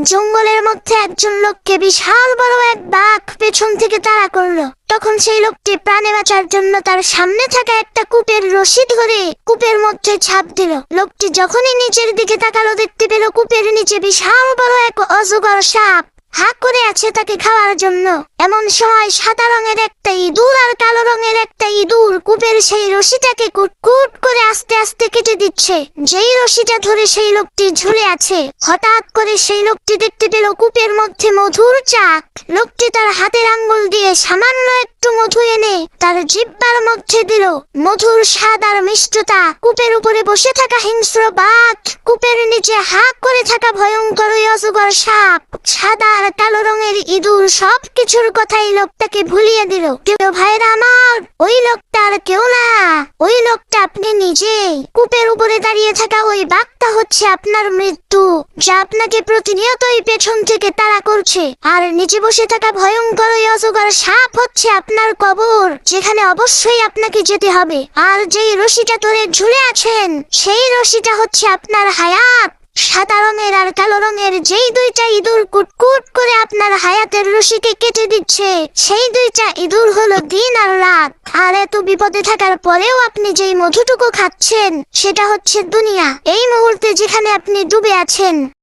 জঙ্গলের মধ্যে একজন লোককে বিশাল বড় এক বাঘ পেছন থেকে তাড়া করলো। তখন সেই লোকটি প্রাণে বাঁচার জন্য তার সামনে থাকা একটা কূপের রশি ধরে কূপের মধ্যে ঝাঁপ দিল। লোকটি যখনই নিচের দিকে তাকালো, দেখতে পেল কূপের নিচে বিশাল বড় এক অজগর সাপ হাঁ করে আছে তাকে খাওয়ার জন্য। এমন সময় সাদা রঙের একটা ইঁদুর আর কালো রঙের একটা ইঁদুর কূপের সেই রশিটাকে কুটকুট করে আস্তে আস্তে কেটে দিচ্ছে। যেই রশিটা ধরে সেই লোকটি ঝুলে আছে, হঠাৎ করে সেই লোকটি দেখতে পেল কূপের মধ্যে মধুর চাক। লোকটি তার হাতের আঙ্গুল দিয়ে সামান্য একটু মধু এনে তার জিহ্বার মধ্যে দিল। মধুর স্বাদ আর মিষ্টতা। কূপের উপরে বসে থাকা হিংস্র বাঘ, কূপের নিচে হাঁ করে থাকা ভয়ঙ্কর অজগর সাপ, সাদা আর কালো রঙের ইঁদুর সবকিছুর কথাই লোকটাকে ভুলিয়ে দিল। কেউ ভাইরা আমার, ওই লোকটা আর কেউ না, ওই লোকটা আপনি নিজেই। কূপের উপরে দাঁড়িয়ে থাকা ওই বাঘটা হচ্ছে আপনার মৃত্যু, যা আপনাকে প্রতিনিয়তই পেছন থেকে তাড়া করছে। আর নিচে বসে থাকা ভয়ঙ্কর ওই অজগর সাপ হচ্ছে আপনার কবর, যেখানে অবশ্যই আপনাকে যেতে হবে। আর যেই রশিটা ধরে ঝুলে আছেন, সেই রশিটা হচ্ছে আপনার হায়াত। সাদা রঙের আর কালো রঙের যেই দুইটা ইঁদুর কুটকুট করে আপনার হায়াতের রশিকে কেটে দিচ্ছে, সেই দুইটা ইঁদুর হলো দিন আর রাত। আর এত বিপদে থাকার পরেও আপনি যেই মধুটুকু খাচ্ছেন, সেটা হচ্ছে দুনিয়া। এই মুহূর্তে যেখানে আপনি ডুবে আছেন,